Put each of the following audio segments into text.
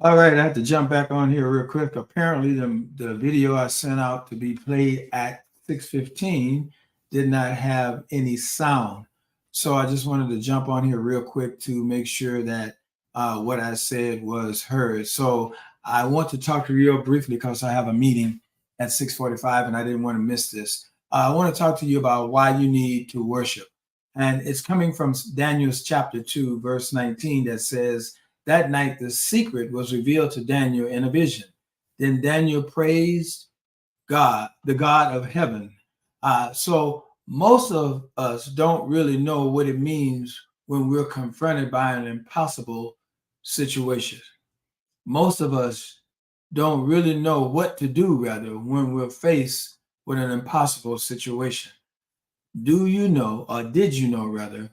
All right, I have to jump back on here real quick. Apparently, the video I sent out to be played at 6:15 did not have any sound. So I just wanted to jump on here real quick to make sure that what I said was heard. So I want to talk to you real briefly because I have a meeting at 6:45 and I didn't want to miss this. I want to talk to you about why you need to worship. And it's coming from Daniel's chapter 2, verse 19, that says, that night, the secret was revealed to Daniel in a vision. Then Daniel praised God, the God of heaven. So most of us don't really know what it means when we're confronted by an impossible situation. Most of us don't really know what to do, rather, when we're faced with an impossible situation. Do you know, or did you know, rather,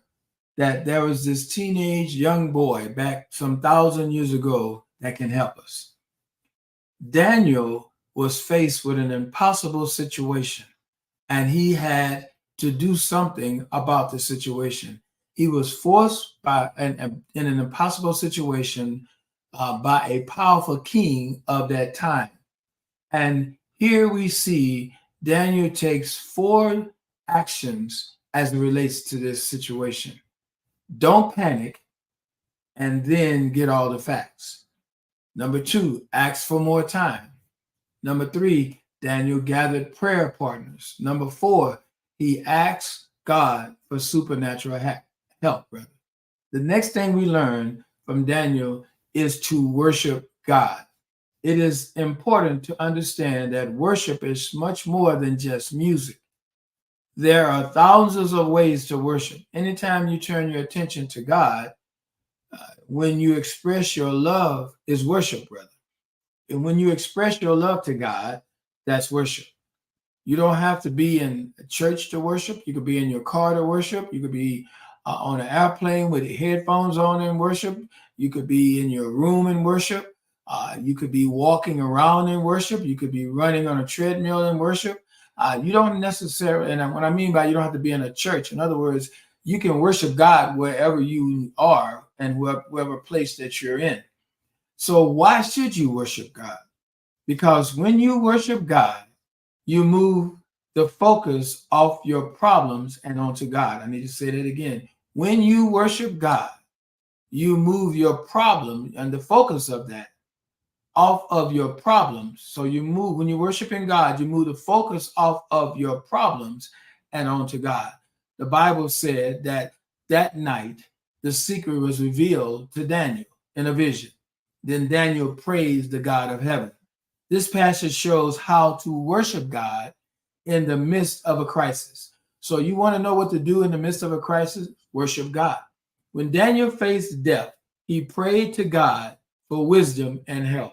that there was this teenage young boy back some 1,000 years ago that can help us? Daniel was faced with an impossible situation and he had to do something about the situation. He was forced in an impossible situation by a powerful king of that time. And here we see Daniel takes four actions as it relates to this situation. Don't panic and then get all the facts. Number two, ask for more time. Number three, Daniel gathered prayer partners. Number four, he asked God for supernatural help. Brother. The next thing we learn from Daniel is to worship God. It is important to understand that worship is much more than just music. There are thousands of ways to worship. Anytime you turn your attention to God, when you express your love, is worship, brother. And when you express your love to God, that's worship. You don't have to be in a church to worship. You could be in your car to worship. You could be on an airplane with headphones on and worship. You could be in your room and worship. You could be walking around and worship. You could be running on a treadmill and worship. You don't necessarily, and what I mean by you don't have to be in a church. In other words, you can worship God wherever you are and wherever place that you're in. So why should you worship God? Because when you worship God, you move the focus off your problems and onto God. I need to say that again. When you worship God, you move your problem and the focus of that off of your problems. So you move, when you're worshiping God, you move the focus off of your problems and onto God. The Bible said that that night, the secret was revealed to Daniel in a vision. Then Daniel praised the God of heaven. This passage shows how to worship God in the midst of a crisis. So you want to know what to do in the midst of a crisis? Worship God. When Daniel faced death, he prayed to God for wisdom and help.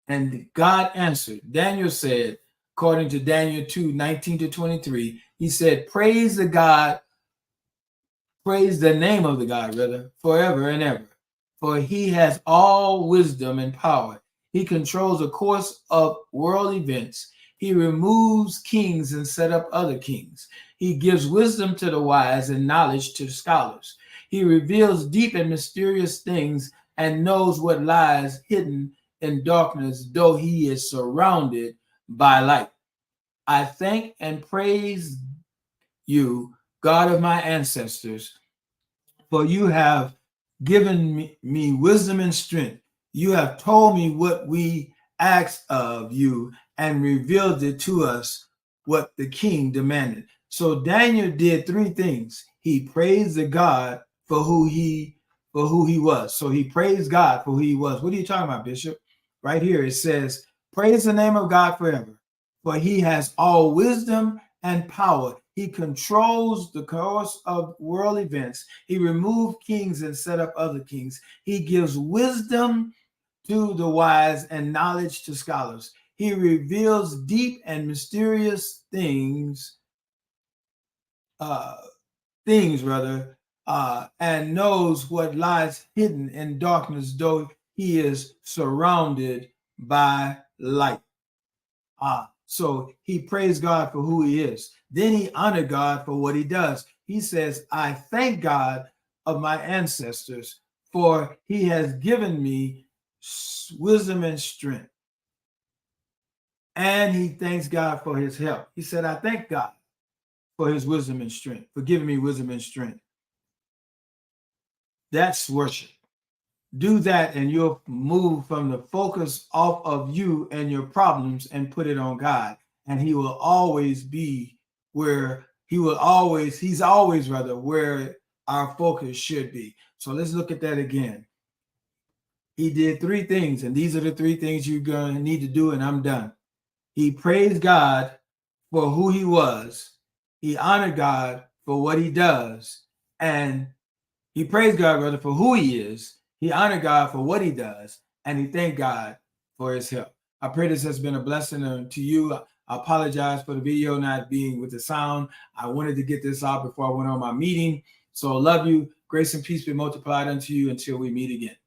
And God answered. Daniel said, according to Daniel 2:19-23, he said, praise the name of the God, rather, forever and ever. For he has all wisdom and power. He controls the course of world events. He removes kings and set up other kings. He gives wisdom to the wise and knowledge to scholars. He reveals deep and mysterious things and knows what lies hidden in darkness, though he is surrounded by light. I thank and praise you, God of my ancestors, for you have given me wisdom and strength. You have told me what we asked of you and revealed it to us what the king demanded. So Daniel did three things. He praised the God for who he was. So he praised God for who he was. What are you talking about, Bishop? Right here it says, praise the name of God forever, for he has all wisdom and power. He controls the course of world events. He removed kings and set up other kings. He gives wisdom to the wise and knowledge to scholars. He reveals deep and mysterious uh, things rather, and knows what lies hidden in darkness, though he is surrounded by light. So he praised God for who he is. Then he honored God for what he does. He says, I thank God of my ancestors, for he has given me wisdom and strength. And he thanks God for his help. He said, I thank God for his wisdom and strength, for giving me wisdom and strength. That's worship. Do that and you'll move from the focus off of you and your problems and put it on God. And he will always be where he's always rather where our focus should be. So let's look at that again. He did three things, and these are the three things you're going to need to do, and I'm done. He praised God for who he was. He honored God for what he does. And he praised God rather for who he is. He honored God for what he does. And he thanked God for his help. I pray this has been a blessing to you. I apologize for the video not being with the sound. I wanted to get this out before I went on my meeting. So love you. Grace and peace be multiplied unto you until we meet again.